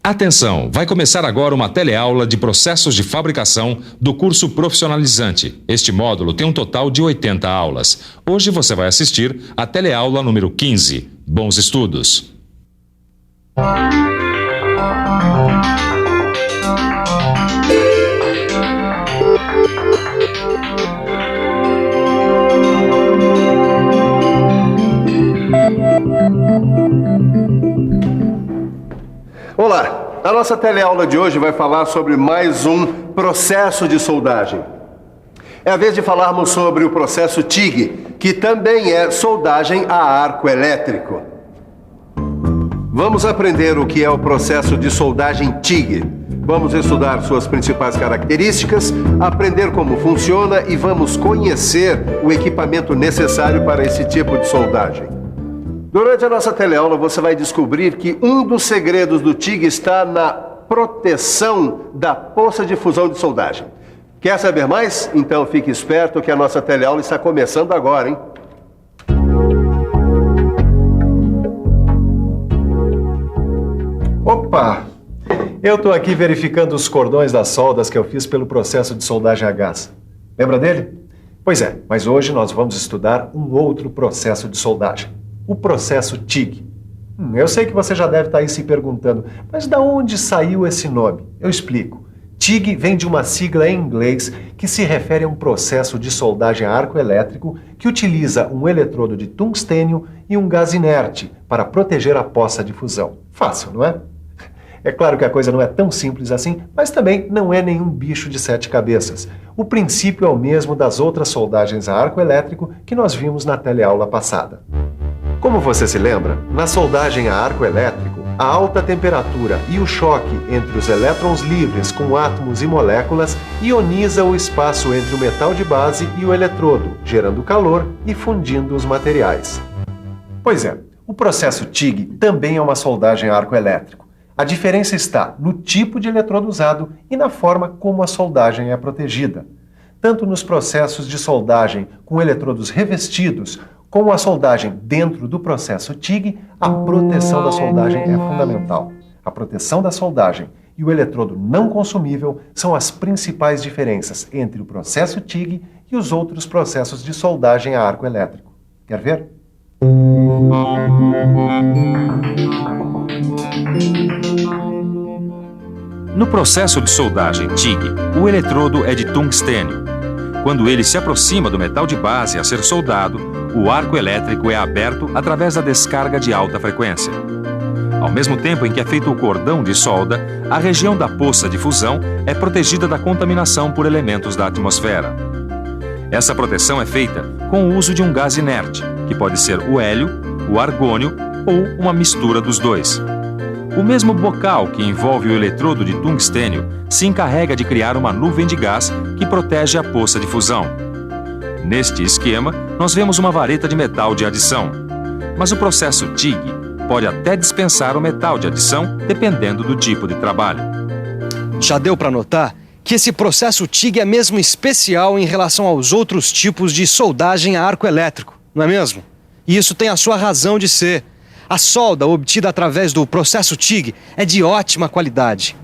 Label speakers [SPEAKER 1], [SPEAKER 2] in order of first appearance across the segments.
[SPEAKER 1] Atenção, vai começar agora uma teleaula de processos de fabricação do curso profissionalizante. Este módulo tem um total de 80 aulas. Hoje você vai assistir a teleaula número 15. Bons estudos!
[SPEAKER 2] Olá, a nossa teleaula de hoje vai falar sobre mais um processo de soldagem. É a vez de falarmos sobre o processo TIG, que também é soldagem a arco elétrico. Vamos aprender o que é o processo de soldagem TIG. Vamos estudar suas principais características, aprender como funciona e vamos conhecer o equipamento necessário para esse tipo de soldagem. Durante a nossa teleaula, você vai descobrir que um dos segredos do TIG está na proteção da poça de fusão de soldagem. Quer saber mais? Então fique esperto que a nossa teleaula está começando agora, hein?
[SPEAKER 3] Opa! Eu estou aqui verificando os cordões das soldas que eu fiz pelo processo de soldagem a gás. Lembra dele? Pois é, mas hoje nós vamos estudar um outro processo de soldagem. O processo TIG. Eu sei que você já deve estar aí se perguntando, mas de onde saiu esse nome? Eu explico. TIG vem de uma sigla em inglês que se refere a um processo de soldagem a arco elétrico que utiliza um eletrodo de tungstênio e um gás inerte para proteger a poça de fusão. Fácil, não é? É claro que a coisa não é tão simples assim, mas também não é nenhum bicho de 7 cabeças. O princípio é o mesmo das outras soldagens a arco elétrico que nós vimos na teleaula passada. Como você se lembra, na soldagem a arco elétrico, a alta temperatura e o choque entre os elétrons livres com átomos e moléculas ioniza o espaço entre o metal de base e o eletrodo, gerando calor e fundindo os materiais. Pois é, o processo TIG também é uma soldagem a arco elétrico. A diferença está no tipo de eletrodo usado e na forma como a soldagem é protegida. Tanto nos processos de soldagem com eletrodos revestidos, como a soldagem dentro do processo TIG, a proteção da soldagem é fundamental. A proteção da soldagem e o eletrodo não consumível são as principais diferenças entre o processo TIG e os outros processos de soldagem a arco elétrico. Quer ver?
[SPEAKER 1] No processo de soldagem TIG, o eletrodo é de tungstênio. Quando ele se aproxima do metal de base a ser soldado, o arco elétrico é aberto através da descarga de alta frequência. Ao mesmo tempo em que é feito o cordão de solda, a região da poça de fusão é protegida da contaminação por elementos da atmosfera. Essa proteção é feita com o uso de um gás inerte, que pode ser o hélio, o argônio ou uma mistura dos dois. O mesmo bocal que envolve o eletrodo de tungstênio se encarrega de criar uma nuvem de gás que protege a poça de fusão. Neste esquema, nós vemos uma vareta de metal de adição. Mas o processo TIG pode até dispensar o metal de adição, dependendo do tipo de trabalho.
[SPEAKER 4] Já deu para notar que esse processo TIG é mesmo especial em relação aos outros tipos de soldagem a arco elétrico, não é mesmo? E isso tem a sua razão de ser. A solda obtida através do processo TIG é de ótima qualidade.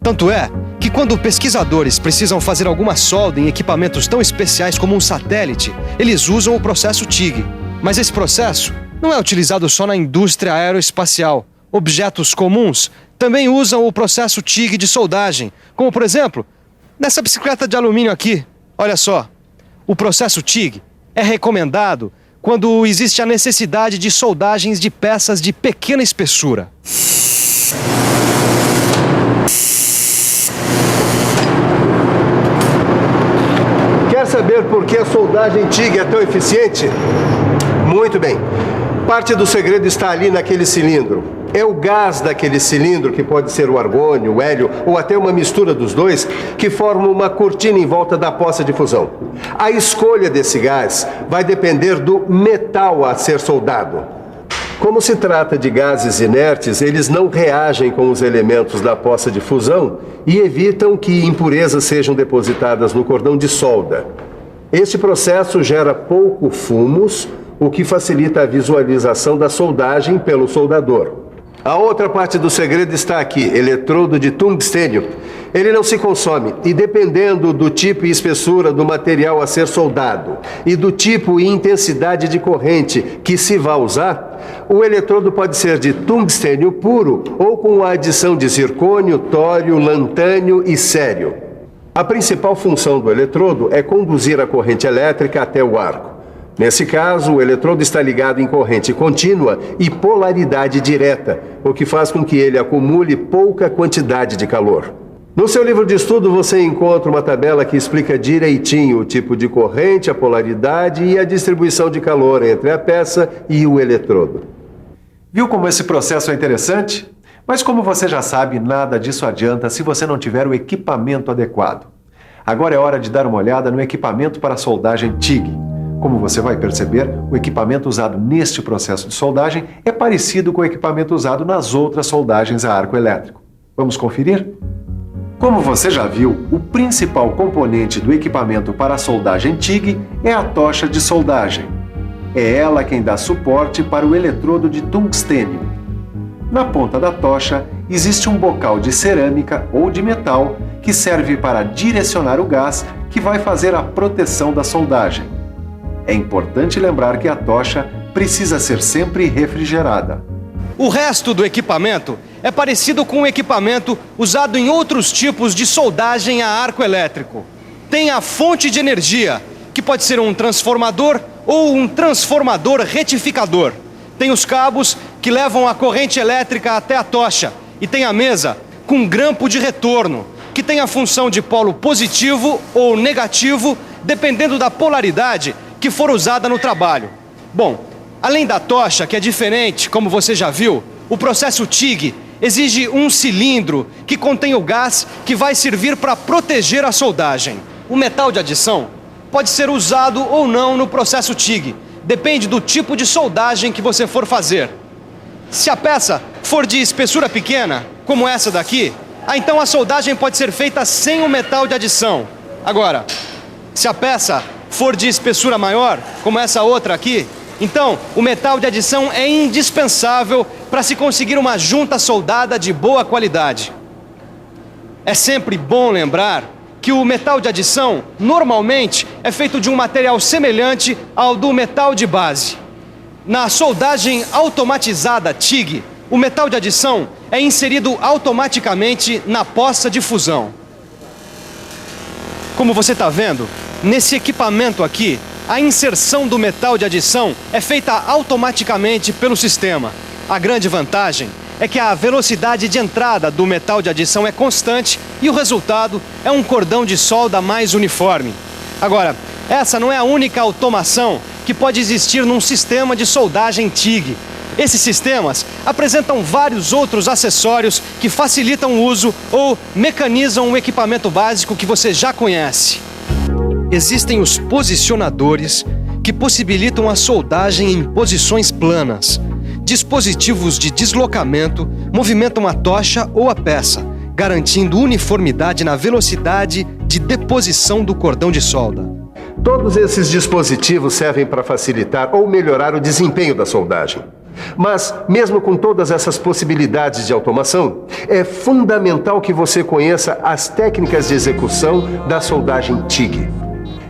[SPEAKER 4] Tanto é que quando pesquisadores precisam fazer alguma solda em equipamentos tão especiais como um satélite, eles usam o processo TIG. Mas esse processo não é utilizado só na indústria aeroespacial. Objetos comuns também usam o processo TIG de soldagem, como por exemplo, nessa bicicleta de alumínio aqui. Olha só, o processo TIG é recomendado quando existe a necessidade de soldagens de peças de pequena espessura.
[SPEAKER 2] Quer saber por que a soldagem TIG é tão eficiente? Muito bem. Parte do segredo está ali naquele cilindro. É o gás daquele cilindro, que pode ser o argônio, o hélio ou até uma mistura dos dois, que forma uma cortina em volta da poça de fusão. A escolha desse gás vai depender do metal a ser soldado. Como se trata de gases inertes, eles não reagem com os elementos da poça de fusão e evitam que impurezas sejam depositadas no cordão de solda. Este processo gera pouco fumos, o que facilita a visualização da soldagem pelo soldador. A outra parte do segredo está aqui, eletrodo de tungstênio. Ele não se consome e, dependendo do tipo e espessura do material a ser soldado e do tipo e intensidade de corrente que se vai usar, o eletrodo pode ser de tungstênio puro ou com a adição de zircônio, tório, lantânio e cério. A principal função do eletrodo é conduzir a corrente elétrica até o arco. Nesse caso, o eletrodo está ligado em corrente contínua e polaridade direta, o que faz com que ele acumule pouca quantidade de calor. No seu livro de estudo você encontra uma tabela que explica direitinho o tipo de corrente, a polaridade e a distribuição de calor entre a peça e o eletrodo.
[SPEAKER 3] Viu como esse processo é interessante? Mas como você já sabe, nada disso adianta se você não tiver o equipamento adequado. Agora é hora de dar uma olhada no equipamento para soldagem TIG. Como você vai perceber, o equipamento usado neste processo de soldagem é parecido com o equipamento usado nas outras soldagens a arco elétrico. Vamos conferir? Como você já viu, o principal componente do equipamento para a soldagem TIG é a tocha de soldagem. É ela quem dá suporte para o eletrodo de tungstênio. Na ponta da tocha existe um bocal de cerâmica ou de metal que serve para direcionar o gás que vai fazer a proteção da soldagem. É importante lembrar que a tocha precisa ser sempre refrigerada.
[SPEAKER 4] O resto do equipamento é parecido com o equipamento usado em outros tipos de soldagem a arco elétrico. Tem a fonte de energia, que pode ser um transformador ou um transformador retificador. Tem os cabos que levam a corrente elétrica até a tocha. E tem a mesa com grampo de retorno, que tem a função de polo positivo ou negativo, dependendo da polaridade que for usada no trabalho. Bom, além da tocha, que é diferente, como você já viu, o processo TIG exige um cilindro que contém o gás que vai servir para proteger a soldagem. O metal de adição pode ser usado ou não no processo TIG, depende do tipo de soldagem que você for fazer. Se a peça for de espessura pequena, como essa daqui, então a soldagem pode ser feita sem o metal de adição. Agora, se a peça for de espessura maior, como essa outra aqui, então o metal de adição é indispensável para se conseguir uma junta soldada de boa qualidade. É sempre bom lembrar que o metal de adição normalmente é feito de um material semelhante ao do metal de base. Na soldagem automatizada TIG, o metal de adição é inserido automaticamente na poça de fusão. Como você está vendo, nesse equipamento aqui, a inserção do metal de adição é feita automaticamente pelo sistema. A grande vantagem é que a velocidade de entrada do metal de adição é constante e o resultado é um cordão de solda mais uniforme. Agora, essa não é a única automação que pode existir num sistema de soldagem TIG. Esses sistemas apresentam vários outros acessórios que facilitam o uso ou mecanizam o equipamento básico que você já conhece. Existem os posicionadores, que possibilitam a soldagem em posições planas. Dispositivos de deslocamento movimentam a tocha ou a peça, garantindo uniformidade na velocidade de deposição do cordão de solda.
[SPEAKER 2] Todos esses dispositivos servem para facilitar ou melhorar o desempenho da soldagem. Mas, mesmo com todas essas possibilidades de automação, é fundamental que você conheça as técnicas de execução da soldagem TIG.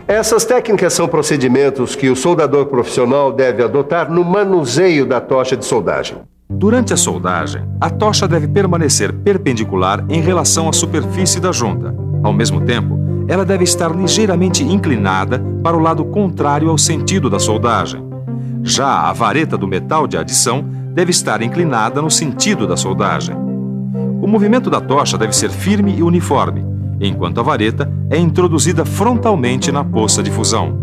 [SPEAKER 2] Essas técnicas são procedimentos que o soldador profissional deve adotar no manuseio da tocha de soldagem.
[SPEAKER 1] Durante a soldagem, a tocha deve permanecer perpendicular em relação à superfície da junta. Ao mesmo tempo, ela deve estar ligeiramente inclinada para o lado contrário ao sentido da soldagem. Já a vareta do metal de adição deve estar inclinada no sentido da soldagem. O movimento da tocha deve ser firme e uniforme, enquanto a vareta é introduzida frontalmente na poça de fusão.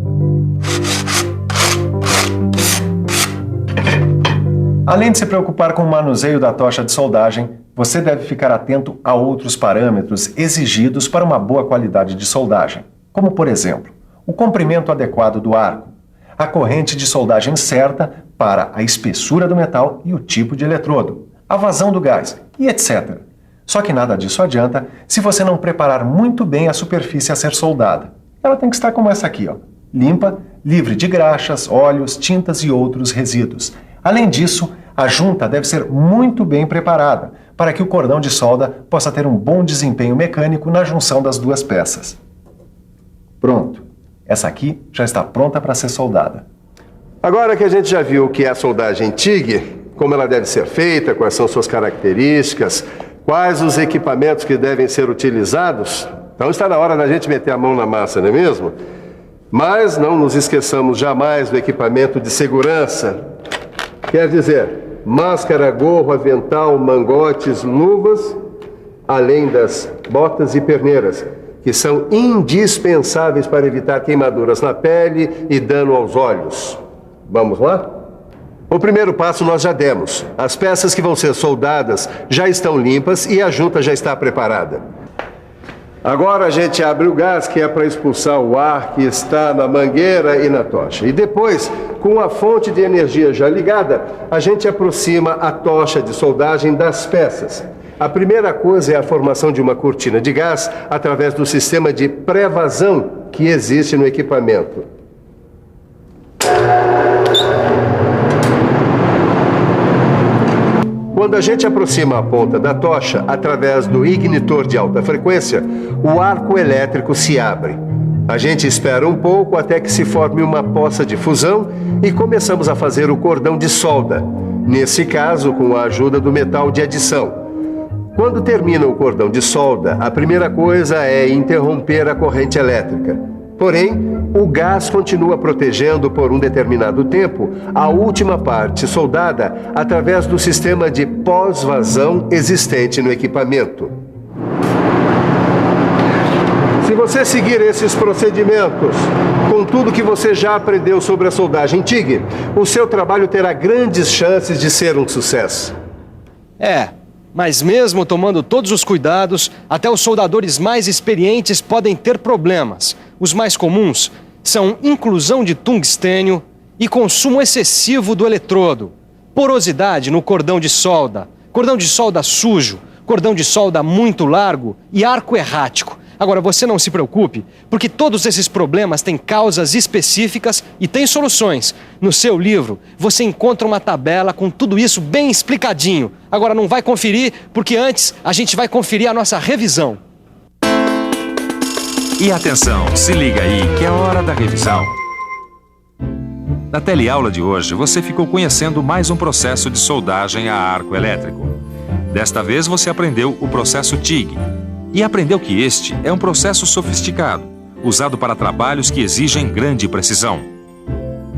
[SPEAKER 3] Além de se preocupar com o manuseio da tocha de soldagem, você deve ficar atento a outros parâmetros exigidos para uma boa qualidade de soldagem, como, por exemplo, o comprimento adequado do arco, a corrente de soldagem certa para a espessura do metal e o tipo de eletrodo, a vazão do gás e etc. Só que nada disso adianta se você não preparar muito bem a superfície a ser soldada. Ela tem que estar como essa aqui, ó, limpa, livre de graxas, óleos, tintas e outros resíduos. Além disso, A junta deve ser muito bem preparada para que o cordão de solda possa ter um bom desempenho mecânico na junção das duas peças. Pronto. Essa aqui já está pronta para ser soldada.
[SPEAKER 2] Agora que a gente já viu o que é a soldagem TIG, como ela deve ser feita, quais são suas características, quais os equipamentos que devem ser utilizados, então está na hora da gente meter a mão na massa, não é mesmo? Mas não nos esqueçamos jamais do equipamento de segurança. Quer dizer, máscara, gorro, avental, mangotes, luvas, além das botas e perneiras, que são indispensáveis para evitar queimaduras na pele e dano aos olhos. Vamos lá? O primeiro passo nós já demos. As peças que vão ser soldadas já estão limpas e a junta já está preparada. Agora a gente abre o gás, que é para expulsar o ar que está na mangueira e na tocha. E depois, com a fonte de energia já ligada, a gente aproxima a tocha de soldagem das peças. A primeira coisa é a formação de uma cortina de gás através do sistema de pré-vazão que existe no equipamento. Quando a gente aproxima a ponta da tocha através do ignitor de alta frequência, o arco elétrico se abre. A gente espera um pouco até que se forme uma poça de fusão e começamos a fazer o cordão de solda, nesse caso com a ajuda do metal de adição. Quando termina o cordão de solda, a primeira coisa é interromper a corrente elétrica. Porém, o gás continua protegendo por um determinado tempo a última parte soldada através do sistema de pós-vazão existente no equipamento. Se você seguir esses procedimentos, com tudo que você já aprendeu sobre a soldagem TIG, o seu trabalho terá grandes chances de ser um sucesso.
[SPEAKER 4] Mas mesmo tomando todos os cuidados, até os soldadores mais experientes podem ter problemas. Os mais comuns são inclusão de tungstênio e consumo excessivo do eletrodo, porosidade no cordão de solda sujo, cordão de solda muito largo e arco errático. Agora, você não se preocupe, porque todos esses problemas têm causas específicas e têm soluções. No seu livro, você encontra uma tabela com tudo isso bem explicadinho. Agora, não vai conferir, porque antes a gente vai conferir a nossa revisão.
[SPEAKER 1] E atenção, se liga aí que é hora da revisão. Na teleaula de hoje, você ficou conhecendo mais um processo de soldagem a arco elétrico. Desta vez, você aprendeu o processo TIG. E aprendeu que este é um processo sofisticado, usado para trabalhos que exigem grande precisão.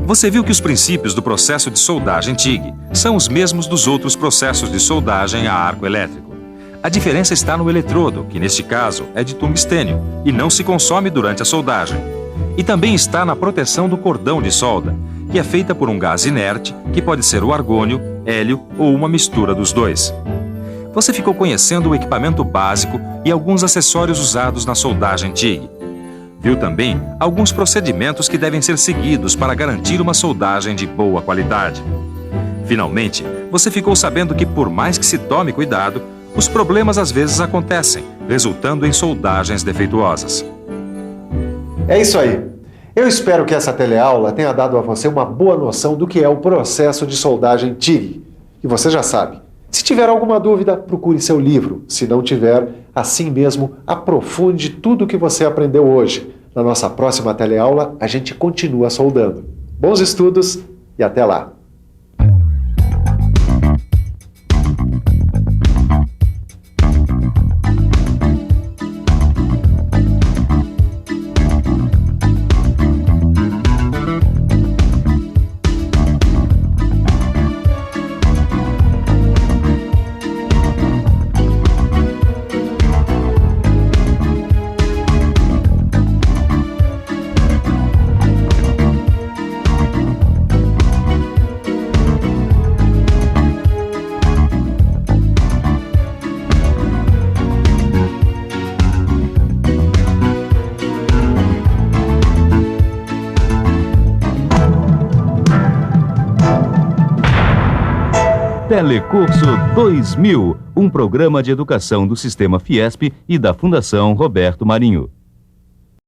[SPEAKER 1] Você viu que os princípios do processo de soldagem TIG são os mesmos dos outros processos de soldagem a arco elétrico. A diferença está no eletrodo, que neste caso é de tungstênio e não se consome durante a soldagem. E também está na proteção do cordão de solda, que é feita por um gás inerte, que pode ser o argônio, hélio ou uma mistura dos dois. Você ficou conhecendo o equipamento básico e alguns acessórios usados na soldagem TIG. Viu também alguns procedimentos que devem ser seguidos para garantir uma soldagem de boa qualidade. Finalmente, você ficou sabendo que, por mais que se tome cuidado, os problemas às vezes acontecem, resultando em soldagens defeituosas.
[SPEAKER 3] É isso aí. Eu espero que essa teleaula tenha dado a você uma boa noção do que é o processo de soldagem TIG. E você já sabe. Se tiver alguma dúvida, procure seu livro. Se não tiver, assim mesmo, aprofunde tudo o que você aprendeu hoje. Na nossa próxima teleaula, a gente continua soldando. Bons estudos e até lá!
[SPEAKER 5] Telecurso 2000, um programa de educação do Sistema Fiesp e da Fundação Roberto Marinho.